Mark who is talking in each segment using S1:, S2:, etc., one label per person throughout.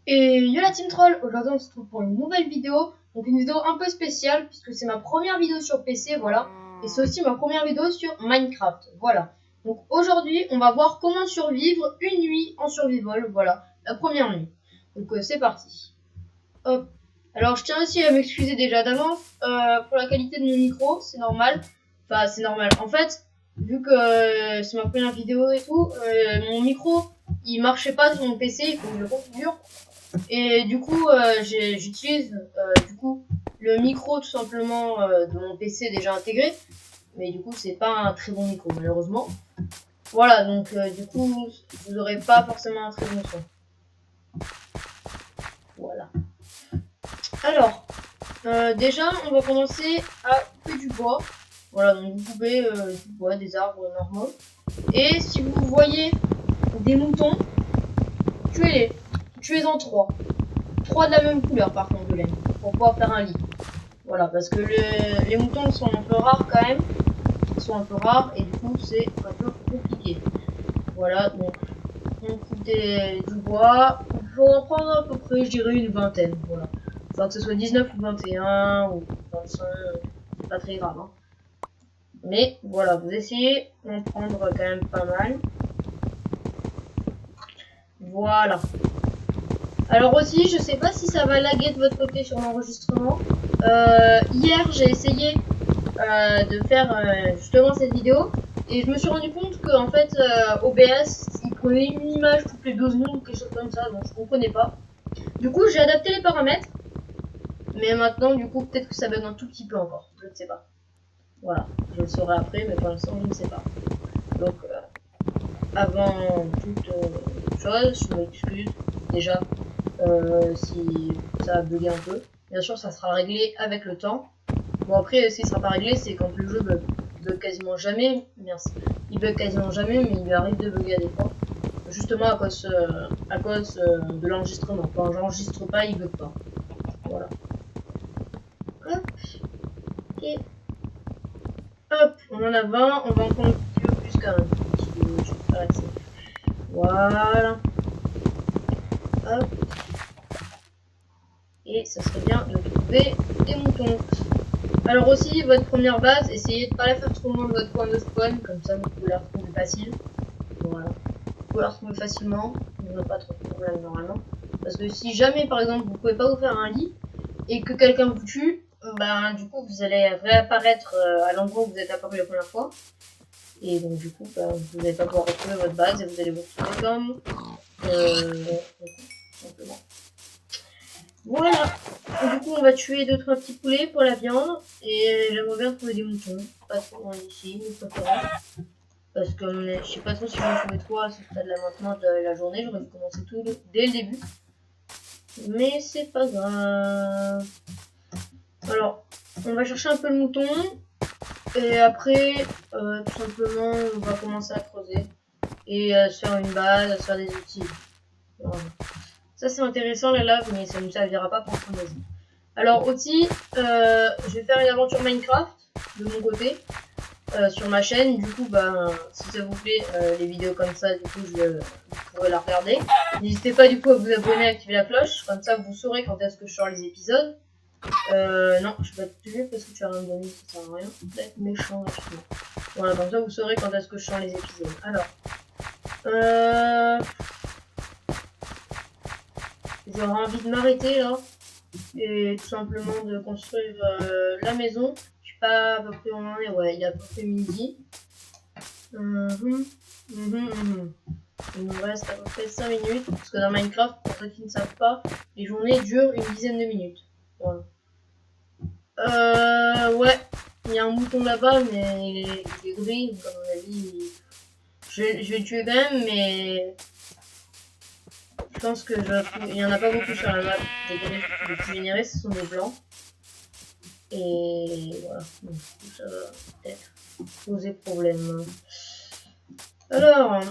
S1: Et yo la team troll, aujourd'hui on se retrouve pour une nouvelle vidéo, donc une vidéo un peu spéciale puisque c'est ma première vidéo sur PC, voilà, et c'est aussi ma première vidéo sur Minecraft, voilà. Donc aujourd'hui on va voir comment survivre une nuit en survival, voilà, la première nuit. Donc c'est parti. Hop. Alors je tiens aussi à m'excuser déjà d'avance pour la qualité de mon micro, c'est normal, enfin c'est normal. En fait, vu que c'est ma première vidéo et tout, mon micro il marchait pas sur mon PC, il faut que je le configure. Et du coup, j'utilise du coup le micro tout simplement de mon PC déjà intégré, mais du coup c'est pas un très bon micro malheureusement. Voilà, donc du coup vous n'aurez pas forcément un très bon son. Voilà. Alors, déjà on va commencer à couper du bois. Voilà, donc vous coupez du bois, des arbres normaux. Et si vous voyez des moutons, tuez-les. Tuez-en 3. 3 de la même couleur par contre de laine, pour pouvoir faire un lit. Voilà, parce que les moutons sont un peu rares quand même. Ils sont un peu rares et du coup c'est un peu compliqué. Voilà, donc on coupe du bois. Il faut en prendre à peu près, je dirais, une vingtaine. Voilà. Enfin que ce soit 19 ou 21 ou 25, c'est pas très grave. Hein. Mais voilà, vous essayez d'en prendre quand même pas mal. Voilà. Alors aussi, je sais pas si ça va laguer de votre côté sur l'enregistrement. Hier, j'ai essayé de faire justement cette vidéo et je me suis rendu compte que en fait OBS il prenait une image toutes les 12 secondes ou quelque chose comme ça, donc je comprenais pas. Du coup, j'ai adapté les paramètres, mais maintenant du coup peut-être que ça bug un tout petit peu encore, je ne sais pas. Voilà, je le saurai après, mais pour l'instant je ne sais pas. Donc avant toute chose, je m'excuse déjà si ça a bugué un peu. Bien sûr, ça sera réglé avec le temps. Bon, après, s'il sera pas réglé, c'est quand le jeu bug. Il bug quasiment jamais. Merci. Il bug quasiment jamais, mais il lui arrive de bugger à des fois. Justement à cause de l'enregistrement. Quand j'enregistre pas, il bug pas. Voilà. Hop. Et hop, on en a 20. On va en prendre un petit peu plus quand même. Voilà. Hop. Et ça serait bien de trouver des moutons. Alors aussi, votre première base, essayez de pas la faire trop loin de votre point de spawn, comme ça vous pouvez la retrouver facile. Voilà. Vous pouvez la retrouver facilement, vous n'aurez pas trop de problème normalement. Parce que si jamais par exemple vous pouvez pas vous faire un lit et que quelqu'un vous tue, ben du coup vous allez réapparaître à l'endroit où vous êtes apparu la première fois. Et donc du coup ben, vous n'allez pas pouvoir retrouver votre base et vous allez vous retrouver comme simplement. Voilà. Et du coup, on va tuer 2-3 petits poulets pour la viande. Et j'aimerais bien trouver des moutons. Pas trop loin d'ici, nous préférons. Parce que je sais pas trop si je vais en trouver 3 à ce stade-là maintenant de la journée. J'aurais dû commencer tout dès le début. Mais c'est pas grave. Alors, on va chercher un peu le mouton. Et après, tout simplement, on va commencer à creuser. Et à se faire une base, à se faire des outils. Voilà. Ça c'est intéressant la lave, mais ça ne nous servira pas pour prendre maison. Alors aussi, je vais faire une aventure Minecraft de mon côté sur ma chaîne. Du coup, ben, si ça vous plaît, les vidéos comme ça, du coup, vous pourrez la regarder. N'hésitez pas du coup à vous abonner, à activer la cloche, comme ça vous saurez quand est-ce que je sors les épisodes. Non, je vais pas te tuer parce que tu as rien donné, ça sert à rien. D'être méchant, justement. Voilà, comme ça vous saurez quand est-ce que je sors les épisodes. Alors, j'aurais envie de m'arrêter là. Et tout simplement de construire la maison. Je sais pas à peu près où on en est, ouais, il est à peu près midi. Il nous reste à peu près 5 minutes, parce que dans Minecraft, pour ceux qui ne savent pas, les journées durent une dizaine de minutes. Voilà. Ouais, il y a un mouton là-bas, mais il est gris, donc à mon avis, je vais le tuer quand même, mais je pense que il y en a pas beaucoup sur la map. Des gris de plus générés, ce sont des blancs. Et voilà, donc ça va peut-être poser problème. Alors,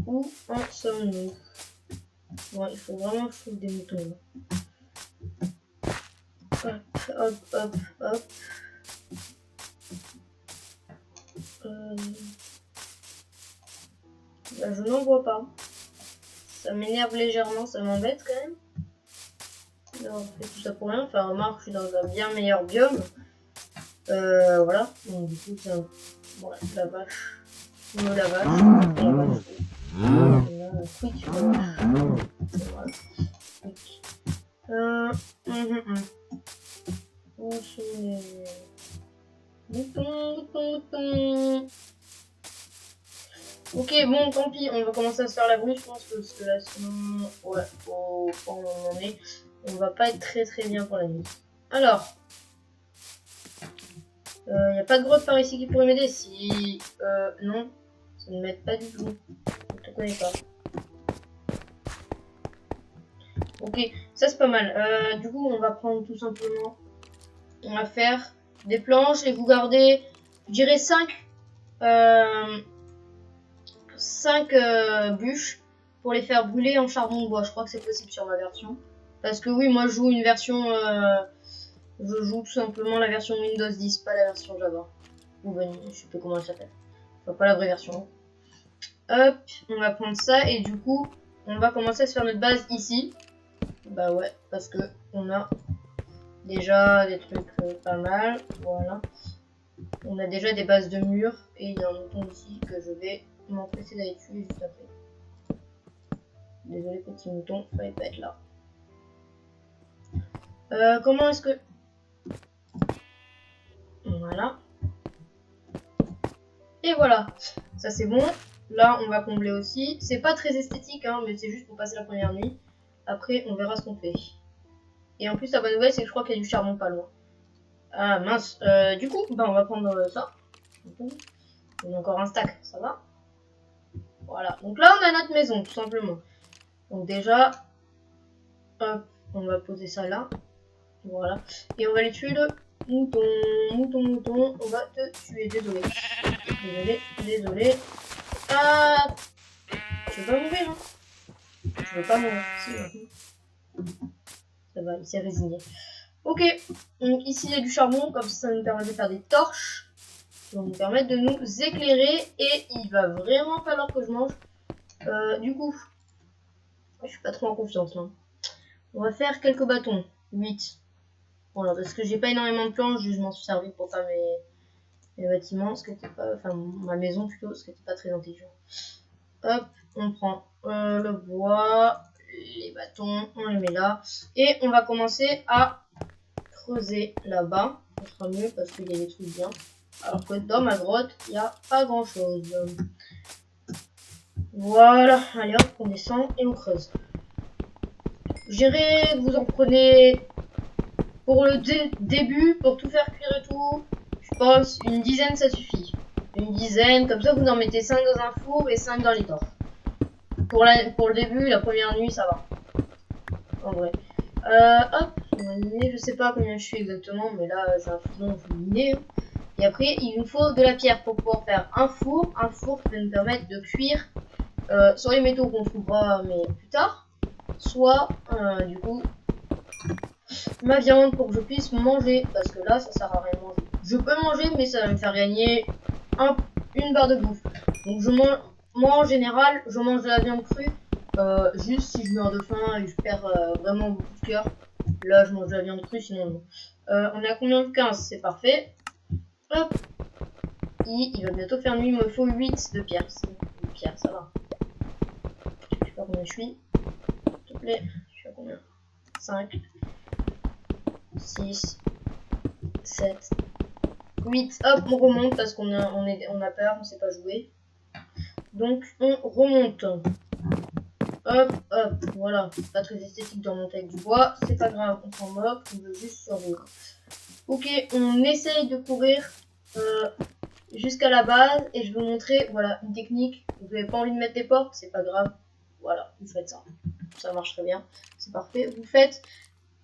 S1: où en sommes-nous? Bon, il faut vraiment que je trouve des moutons. Hop, hop, hop, hop. Là, je n'en vois pas. Ça m'énerve légèrement, ça m'embête quand même. On fait tout ça pour rien. Enfin, remarque, je suis dans un bien meilleur biome. Voilà. Donc, du coup, c'est voilà, la vache. La vache. La vache. Quick. Voilà. Quick. Où sont les moutons. Ok, bon, tant pis, on va commencer à se faire la brouille, je pense, parce que là, sinon, ouais, au point où on en est, on va pas être très bien pour la nuit. Alors, y a pas de grotte par ici qui pourrait m'aider? Si, non, ça ne m'aide pas du tout. Je te connais pas. Ok, ça c'est pas mal. Du coup, on va prendre tout simplement, on va faire des planches et vous gardez, je dirais 5 bûches pour les faire brûler en charbon de bois. Je crois que c'est possible sur ma version. Parce que oui, moi je joue une version... je joue tout simplement la version Windows 10, pas la version Java. Ou Vanilla, je sais pas comment elle s'appelle. Enfin, pas la vraie version. Hop, on va prendre ça et du coup, on va commencer à se faire notre base ici. Bah ouais, parce que on a déjà des trucs pas mal. Voilà. On a déjà des bases de murs et il y a un mouton ici que je vais m'empresser d'aller tuer juste après. Désolé petit mouton, fallait pas être là. Comment est-ce que... Voilà. Et voilà. Ça c'est bon. Là on va combler aussi. C'est pas très esthétique hein, mais c'est juste pour passer la première nuit. Après on verra ce qu'on fait. Et en plus la bonne nouvelle c'est que je crois qu'il y a du charbon pas loin. Ah mince. Du coup bah on va prendre ça. On a encore un stack, ça va. Voilà. Donc là on a notre maison tout simplement. Donc déjà... Hop, on va poser ça là. Voilà. Et on va les tuer le mouton. Mouton. On va te tuer. Désolé. Désolé. Ah, je veux pas mourir. Hein. Je veux pas mourir. Si, ça va, il s'est résigné. Ok. Donc ici, il y a du charbon. Comme ça nous permet de faire des torches. Qui vont nous permettre de nous éclairer. Et il va vraiment falloir que je mange. Du coup, je suis pas trop en confiance là. On va faire quelques bâtons. 8. Voilà, parce que j'ai pas énormément de planches, je m'en suis servi pour faire mes bâtiments, ce qui était pas, enfin ma maison plutôt, ce qui était pas très intelligent. Hop, on prend le bois, les bâtons, on les met là, et on va commencer à creuser là-bas. Ce sera mieux parce qu'il y a des trucs bien. Alors que dans ma grotte, il n'y a pas grand chose. Voilà, allez hop, on descend et on creuse. Je dirais, vous en prenez pour le début, pour tout faire cuire et tout, je pense une dizaine ça suffit. Une dizaine, comme ça vous en mettez 5 dans un four et 5 dans les torches. Pour le début, la première nuit ça va. En vrai. Hop, on va miner, je sais pas combien je suis exactement, mais là j'ai un filon, je vais miner. Et après il nous faut de la pierre pour pouvoir faire un four qui va nous permettre de cuire soit les métaux qu'on trouvera mais plus tard, soit du coup ma viande pour que je puisse manger, parce que là ça sert à rien de manger. Je peux manger mais ça va me faire gagner une barre de bouffe. Donc moi en général je mange de la viande crue juste si je meurs de faim et je perds vraiment beaucoup de cœur. Là je mange de la viande crue, sinon non. On est à combien de 15, c'est parfait. Hop. Il va bientôt faire nuit, il me faut 8 de pierre. 8 pierres, ça va. Je sais pas combien je suis. S'il te plaît, je suis à combien? 5 6 7 8. Hop, on remonte parce qu'on a peur, on sait pas jouer. Donc on remonte. Hop, voilà. Pas très esthétique de remonter avec du bois. C'est pas grave, on s'en moque, on veut juste survivre. Ok, on essaye de courir jusqu'à la base et je vais vous montrer, voilà, une technique. Vous n'avez pas envie de mettre des portes, c'est pas grave. Voilà, vous faites ça. Ça marche très bien, c'est parfait. Vous faites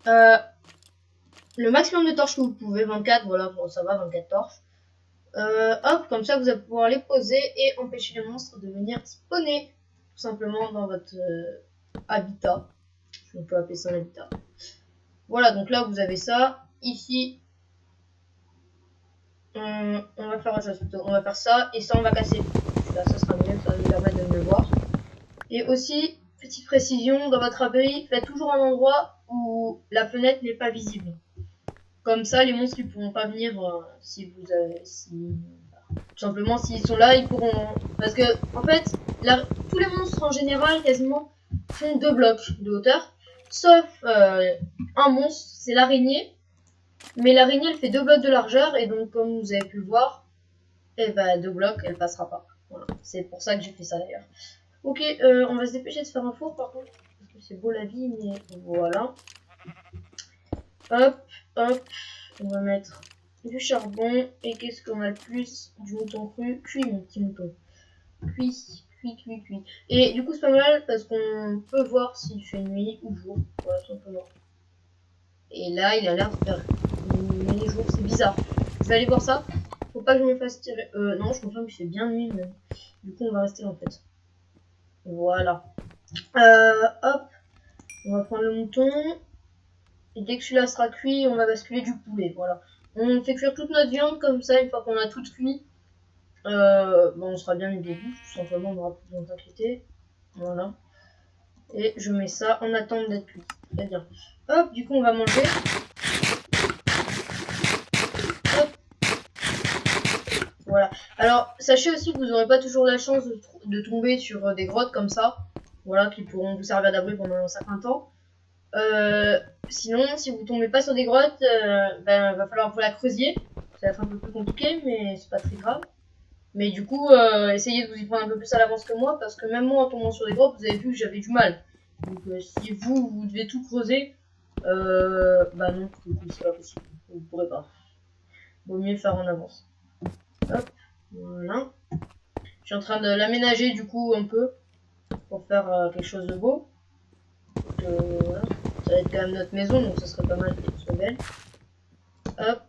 S1: le maximum de torches que vous pouvez, 24, voilà, bon, ça va, 24 torches. Hop, comme ça vous allez pouvoir les poser et empêcher les monstres de venir spawner tout simplement dans votre habitat. On peut appeler ça un habitat. Voilà, donc là vous avez ça. Ici, on va faire autre chose plutôt. On va faire ça et ça on va casser. Là, ça sera mieux, ça va nous permettre de mieux voir. Et aussi, faites petite précision, dans votre abri, faites toujours un endroit où la fenêtre n'est pas visible. Comme ça, les monstres ils pourront pas venir si vous avez, tout simplement s'ils sont là, ils pourront. Parce que en fait, tous les monstres en général quasiment font 2 blocs de hauteur, sauf un monstre, c'est l'araignée. Mais l'araignée elle fait 2 blocs de largeur et donc comme vous avez pu le voir, et bah 2 blocs elle passera pas. Voilà, c'est pour ça que j'ai fait ça d'ailleurs. Ok, on va se dépêcher de faire un four par contre, parce que c'est beau la vie, mais voilà. Hop, hop, on va mettre du charbon, et qu'est-ce qu'on a le plus? Du mouton cru, cuit mon petit mouton. Cuit, cuit, cuit, cuit. Et du coup c'est pas mal, parce qu'on peut voir s'il fait nuit ou jour, voilà tout simplement. Et là il a l'air de faire nuit et jour, c'est bizarre. Je vais aller voir ça, faut pas que je me fasse tirer, non je confirme qu'il fait bien nuit même. Du coup on va rester là en fait. Voilà. Hop, on va prendre le mouton. Et dès que celui-là sera cuit, on va basculer du poulet. Voilà. On fait cuire toute notre viande comme ça, une fois qu'on a tout cuit. Bon, on sera bien mis début, tout simplement, on n'aura plus besoin d'inquiéter. Voilà. Et je mets ça en attente d'être cuit. Très bien. Hop, du coup, on va manger. Hop. Voilà. Alors, sachez aussi que vous n'aurez pas toujours la chance de tomber sur des grottes comme ça. Voilà, qui pourront vous servir d'abri pendant un certain temps. Sinon, si vous tombez pas sur des grottes, ben, va falloir que vous la creusiez. Ça va être un peu plus compliqué, mais c'est pas très grave. Mais du coup, essayez de vous y prendre un peu plus à l'avance que moi, parce que même moi, en tombant sur des grottes, vous avez vu que j'avais du mal. Donc, si vous devez tout creuser, bah non, c'est pas possible. Vous pourrez pas. Vaut mieux faire en avance. Hop, voilà. Je suis en train de l'aménager du coup un peu pour faire quelque chose de beau. Donc, voilà. Ça va être quand même notre maison, donc ça serait pas mal qu'elle soit belle. Hop,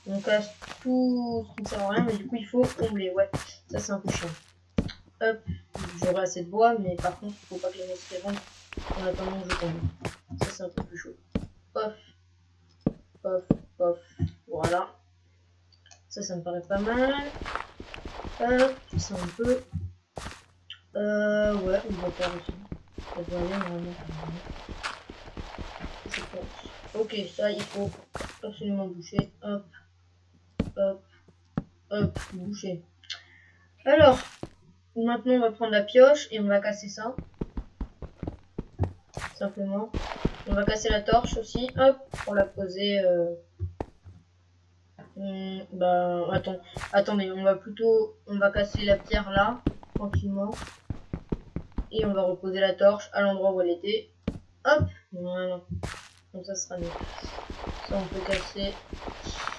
S1: on casse tout ce qui ne sert à rien, mais du coup il faut combler. Ouais, ça c'est un peu chiant. Hop, j'aurai assez de bois, mais par contre il faut pas que les monstres les vendent en attendant que je comble. Ça c'est un peu plus chaud. Pof, pof, pof, voilà. Ça me paraît pas mal. Hop, c'est un peu. Ouais, on va faire aussi. Ça doit aller normalement. Je pense. Ok, ça il faut absolument boucher. Hop, hop, hop, boucher. Alors, maintenant on va prendre la pioche et on va casser ça. Simplement. On va casser la torche aussi. Hop, pour la poser. Bah, attendez, on va casser la pierre là, tranquillement. Et on va reposer la torche à l'endroit où elle était. Hop, voilà. Comme ça sera mieux. Ça on peut casser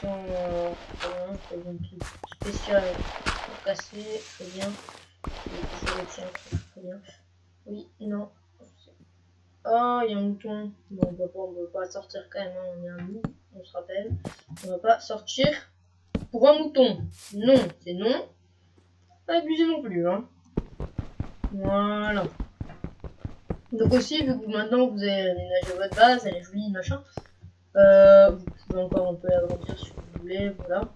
S1: sans c'est un truc spécial pour casser, très bien. Je le tiens, très bien. Oui, non. Oh, il y a un mouton. Bon, on ne peut pas sortir quand même, hein. On est un loup, on se rappelle. On va pas sortir pour un mouton. Non, c'est non. Pas abuser non plus, hein. Voilà. Donc aussi, vu que maintenant vous avez aménagé votre base, elle est jolie, machin. Vous pouvez encore un peu l'agrandir si vous voulez, voilà.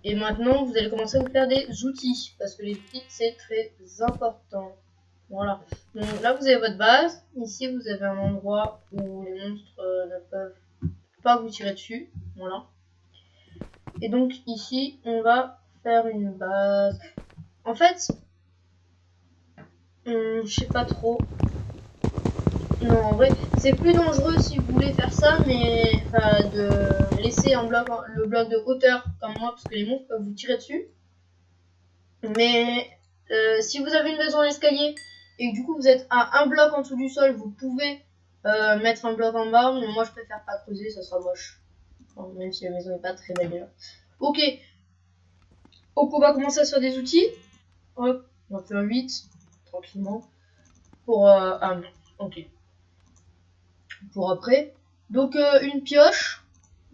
S1: Et maintenant, vous allez commencer à vous faire des outils, parce que les outils, c'est très important. Voilà. Donc là, vous avez votre base. Ici, vous avez un endroit où les monstres ne peuvent pas vous tirer dessus. Voilà. Et donc ici, on va faire une base. En fait, je sais pas trop. Non, en vrai, c'est plus dangereux si vous voulez faire ça, mais de laisser le bloc de hauteur comme moi, parce que les monstres peuvent vous tirer dessus. Mais si vous avez une maison en escalier et que du coup vous êtes à un bloc en dessous du sol, vous pouvez mettre un bloc en bas. Mais moi, je préfère pas creuser, ça sera moche. Enfin, même si la maison n'est pas très belle déjà. Ok. Donc, on va commencer à se faire des outils. Hop, on va faire 8 tranquillement. Pour ok. Pour après. Donc une pioche,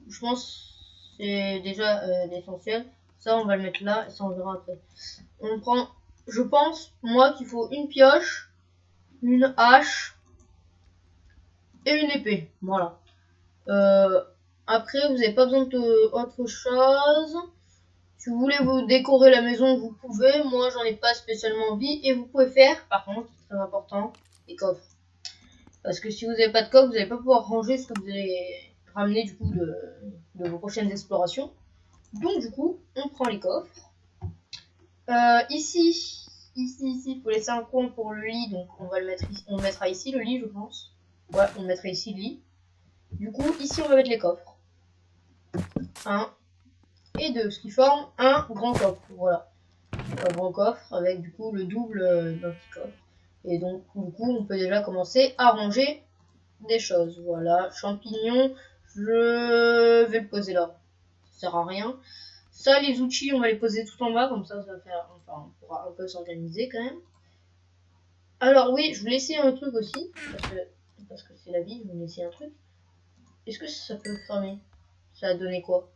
S1: je pense c'est déjà l'essentiel. Ça on va le mettre là et ça on verra après. On prend, je pense moi qu'il faut une pioche, une hache et une épée. Voilà. Après vous n'avez pas besoin de autre chose. Si vous voulez vous décorer la maison, vous pouvez. Moi, j'en ai pas spécialement envie. Et vous pouvez faire, par contre, très important, des coffres. Parce que si vous n'avez pas de coffre, vous n'allez pas pouvoir ranger ce que vous allez ramener du coup de vos prochaines explorations. Donc du coup, on prend les coffres. Ici, il faut laisser un coin pour le lit. Donc on va le mettre ici. On mettra ici le lit, je pense. Ouais, on mettra ici le lit. Du coup, ici, on va mettre les coffres. 1 et 2, ce qui forme un grand coffre. Voilà. Un grand coffre avec du coup le double d'un petit coffre. Et donc, du coup, on peut déjà commencer à ranger des choses. Voilà, champignons, je vais le poser là. Ça sert à rien. Ça, les outils, on va les poser tout en bas, comme ça va faire. Enfin, on pourra un peu s'organiser quand même. Alors, oui, je voulais essayer un truc aussi, parce que c'est la vie, je voulais essayer un truc. Est-ce que ça peut fermer? Ça a donné quoi?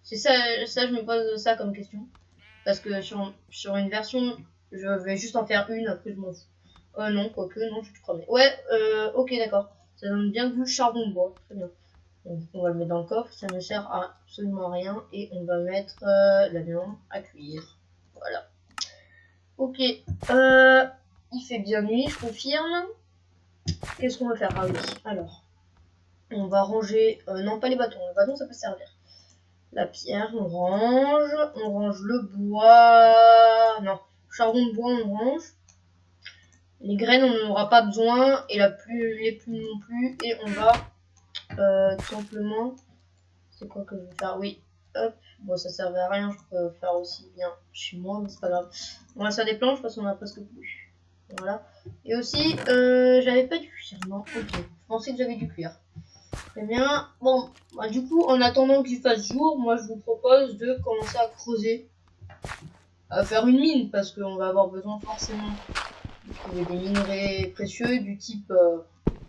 S1: C'est ça, je me pose ça comme question. Parce que sur une version, je vais juste en faire une, après je m'en fous. Non, quoique, non, je te promets. Ouais, ok, d'accord. Ça donne bien du charbon de bois, très bien. Donc, on va le mettre dans le coffre, ça ne sert à absolument rien. Et on va mettre la viande à cuire. Voilà. Ok, il fait bien nuit, je confirme. Qu'est-ce qu'on va faire? Ah oui, alors. On va ranger, non pas les bâtons, les bâtons ça peut servir. La pierre, on range le bois, non, charbon de bois, on range. Les graines, on n'en aura pas besoin, et les plumes non plus, et on va tout simplement, c'est quoi que je vais faire? Oui, hop, bon ça servait à rien, je peux faire aussi bien chez moi, mais c'est pas grave. On va faire des planches parce qu'on a presque plus. Voilà. Et aussi, j'avais pas du cuir, non, ok, je pensais que j'avais du cuir. Très bien. Bon, bah, du coup, en attendant qu'il fasse jour, moi je vous propose de commencer à creuser, à faire une mine, parce qu'on va avoir besoin forcément de trouver des minerais précieux, du type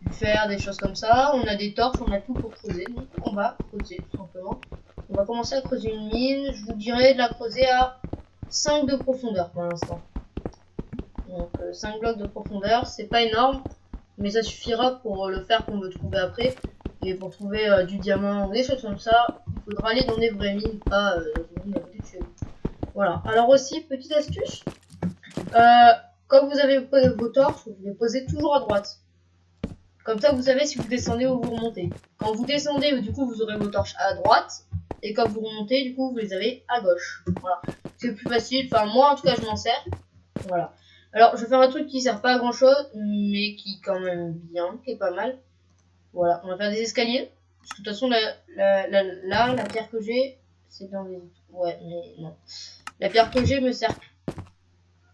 S1: du fer, des choses comme ça. On a des torches, on a tout pour creuser, donc on va creuser tout simplement. On va commencer à creuser une mine, je vous dirais de la creuser à 5 de profondeur pour l'instant. Donc 5 blocs de profondeur, c'est pas énorme, mais ça suffira pour le fer qu'on veut trouver après. Et pour trouver du diamant ou des choses comme ça, il faudra aller dans des vraies mines, pas dans une mine à côté de chez vous. Voilà. Alors aussi, petite astuce, quand vous avez vos torches, vous les posez toujours à droite. Comme ça, vous savez si vous descendez ou vous remontez. Quand vous descendez, du coup, vous aurez vos torches à droite. Et quand vous remontez, du coup, vous les avez à gauche. Voilà. C'est plus facile. Enfin, moi, en tout cas, je m'en sers. Voilà. Alors, je vais faire un truc qui sert pas à grand chose, mais qui est quand même bien, qui est pas mal. Voilà, on va faire des escaliers. Parce que de toute façon, la pierre que j'ai, c'est dans les... Ouais, mais non. La pierre que j'ai me sert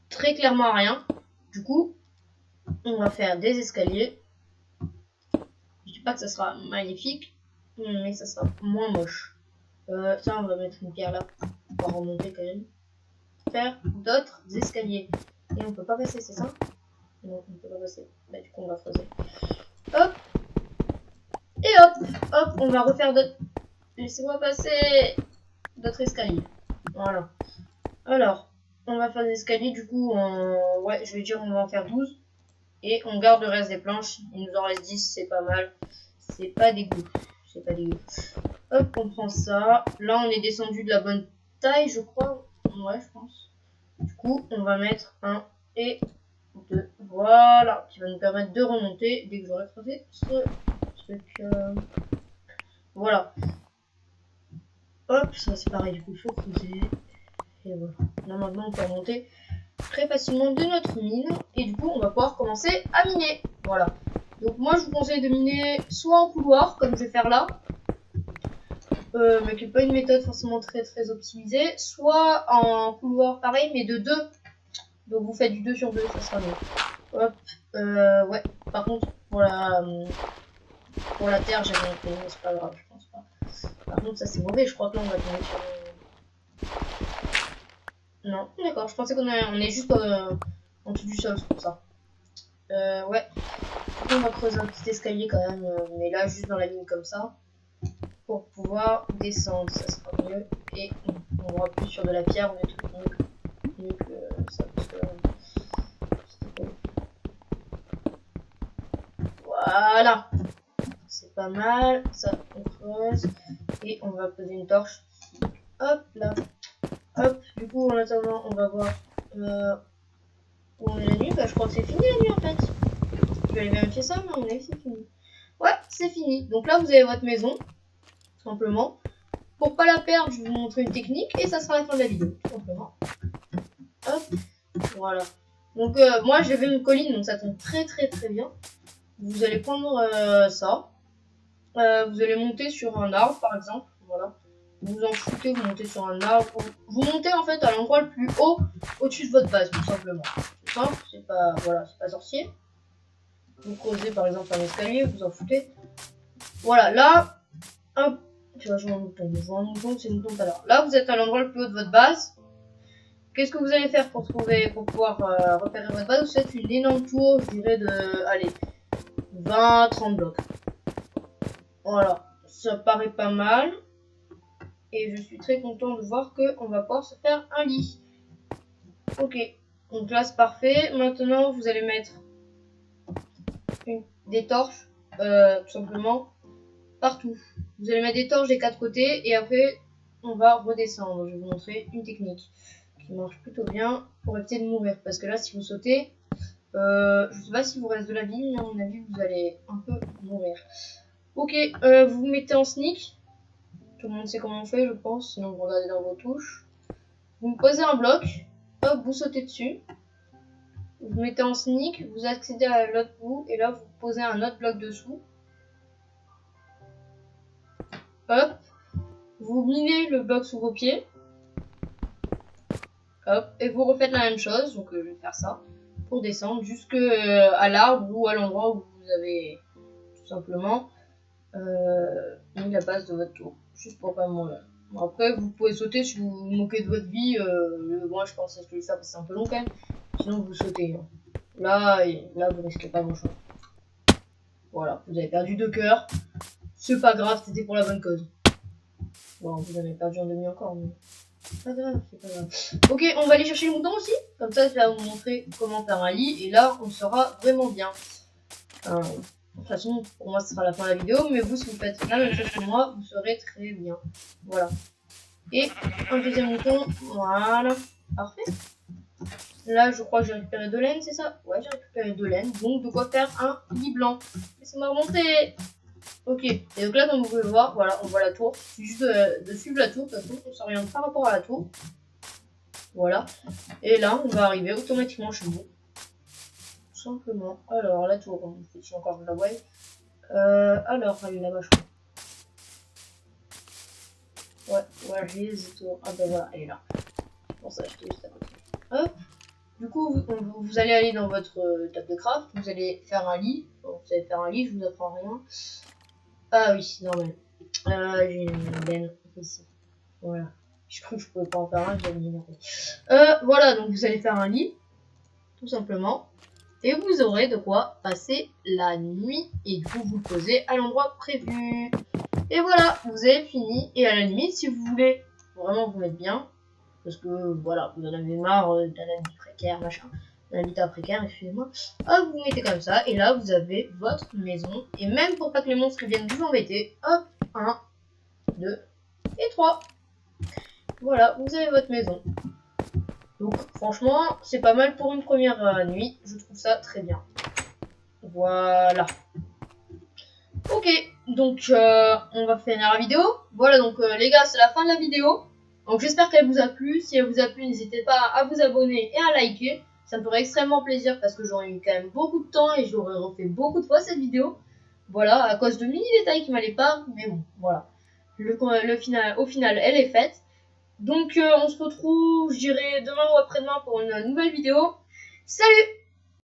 S1: très clairement à rien. Du coup, on va faire des escaliers. Je dis pas que ça sera magnifique, mais ça sera moins moche. Ça, on va mettre une pierre là. On va remonter quand même. Faire d'autres escaliers. Et on peut pas passer, c'est ça? Non, on peut pas passer. Bah, du coup, on va creuser. Hop. Et hop, hop, on va refaire d'autres... Laissez-moi passer d'autres escaliers. Voilà. Alors, on va faire des escaliers du coup en... Ouais, je vais dire on va en faire 12. Et on garde le reste des planches. Il nous en reste 10, c'est pas mal. C'est pas dégueu. C'est pas dégueu. Hop, on prend ça. Là, on est descendu de la bonne taille, je crois. Ouais, je pense. Du coup, on va mettre 1 et 2. Voilà. Qui va nous permettre de remonter dès que j'aurai creusé ce truc. Voilà. Hop, ça c'est pareil, du coup, il faut creuser. Et voilà. Là, maintenant, on peut remonter très facilement de notre mine. Et du coup, on va pouvoir commencer à miner. Voilà. Donc, moi, je vous conseille de miner soit en couloir, comme je vais faire là. Mais qui n'est pas une méthode forcément très optimisée. Soit en couloir pareil, mais de 2. Donc, vous faites du 2 sur 2, ça sera mieux. Hop. Ouais. Par contre, pour la terre, j'ai rien fait, mais c'est pas grave, je pense pas. Par contre, ça c'est mauvais, je crois que là, on va tomber sur... Non, d'accord, je pensais qu'on est juste en dessous du sol, c'est pour ça. Ouais. Du coup, on va creuser un petit escalier quand même, mais là, juste dans la ligne comme ça. Pour pouvoir descendre, ça sera mieux. Et on aura plus sur de la pierre ou des trucs mieux que ça. Parce que, voilà. C'est pas mal. Ça, on creuse. Et on va poser une torche. Hop là. Hop, du coup, en attendant, on va voir où on est la nuit. Bah, je crois que c'est fini la nuit en fait. Je vais aller vérifier ça, mais on est c'est fini. Ouais, c'est fini. Donc là, vous avez votre maison, tout simplement. Pour pas la perdre, je vais vous montrer une technique et ça sera la fin de la vidéo, tout simplement. Hop, voilà. Donc moi, je vais une colline, donc ça tombe très bien. Vous allez prendre ça. Vous allez monter sur un arbre, par exemple. Voilà. Vous en foutez, vous montez sur un arbre. Vous montez en fait à l'endroit le plus haut, au-dessus de votre base, tout simplement. C'est simple, c'est pas, voilà, c'est pas sorcier. Vous creusez par exemple un escalier, vous en foutez. Voilà, là, hop, tu vois, je vois un mouton, c'est mouton tout à l'heure. Là, vous êtes à l'endroit le plus haut de votre base. Qu'est-ce que vous allez faire pour pouvoir repérer votre base? Vous faites une énorme tour, je dirais de, allez, 20-30 blocs. Voilà, ça paraît pas mal. Et je suis très content de voir qu'on va pouvoir se faire un lit. Ok, donc là c'est parfait. Maintenant, vous allez mettre des torches, tout simplement, partout. Vous allez mettre des torches des 4 côtés et après, on va redescendre. Je vais vous montrer une technique qui marche plutôt bien pour éviter de mourir. Parce que là, si vous sautez, je sais pas si vous reste de la vie, mais à mon avis, vous allez un peu mourir. Ok, vous vous mettez en sneak. Tout le monde sait comment on fait, je pense, sinon vous regardez dans vos touches. Vous me posez un bloc, hop, vous sautez dessus. Vous mettez en sneak, vous accédez à l'autre bout, et là vous posez un autre bloc dessous. Hop, vous minez le bloc sous vos pieds. Hop, et vous refaites la même chose, donc je vais faire ça, pour descendre jusque à l'arbre ou à l'endroit où vous avez tout simplement mis la base de votre tour, juste pour pas mourir. Bon, après, vous pouvez sauter si vous vous moquez de votre vie. Moi, je pense que je vais le faire parce que c'est un peu long quand même. Sinon, vous sautez. Hein. Là, vous risquez pas grand chose. Voilà, vous avez perdu 2 cœurs. C'est pas grave, c'était pour la bonne cause. Bon, vous avez perdu en demi encore, mais c'est pas grave, c'est pas grave. Ok, on va aller chercher le mouton aussi. Comme ça va vous montrer comment faire un lit. Et là, on sera vraiment bien. De toute façon, pour moi, ce sera la fin de la vidéo. Mais vous, si vous faites la même chose que moi, vous serez très bien. Voilà. Et un deuxième mouton. Voilà. Parfait. Là, je crois que j'ai récupéré 2 laines, c'est ça? Ouais, j'ai récupéré 2 laines. Donc, de quoi faire un lit blanc. Laissez-moi remonter. Ok. Et donc là, comme vous pouvez le voir, voilà, on voit la tour. C'est juste de suivre la tour. De toute façon, on s'oriente par rapport à la tour. Voilà. Et là, on va arriver automatiquement chez vous. Tout simplement. Alors, la tour, si encore je la vois. Alors, elle est là-bas, je crois. Ouais, where is the tour? Ah ben voilà, elle est là. Pour ça, j'étais juste à côté. Hop. Du coup, vous allez aller dans votre table de craft, vous allez faire un lit. Bon, vous allez faire un lit, je vous apprends rien. Ah oui, c'est normal. J'ai une laine ici. Voilà. Je crois que je pouvais pas en faire un, j'avais mis voilà, donc vous allez faire un lit, tout simplement. Et vous aurez de quoi passer la nuit. Et du coup, vous posez à l'endroit prévu. Et voilà, vous avez fini. Et à la limite, si vous voulez vraiment vous mettre bien, parce que voilà, vous en avez marre d'un habitat précaire, machin, d'un habitat précaire, excusez-moi, hop, vous mettez comme ça, et là vous avez votre maison, et même pour pas que les monstres viennent vous embêter, hop, 1, 2 et 3. Voilà, vous avez votre maison. Donc franchement, c'est pas mal pour une première nuit, je trouve ça très bien. Voilà. Ok, donc on va finir la vidéo. Voilà, donc les gars, c'est la fin de la vidéo. Donc j'espère qu'elle vous a plu. Si elle vous a plu, n'hésitez pas à vous abonner et à liker. Ça me ferait extrêmement plaisir parce que j'aurais eu quand même beaucoup de temps et je l'aurais refait beaucoup de fois cette vidéo. Voilà, à cause de mini détails qui m'allaient pas. Mais bon, voilà. Au final, elle est faite. Donc on se retrouve, je dirais, demain ou après-demain pour une nouvelle vidéo. Salut!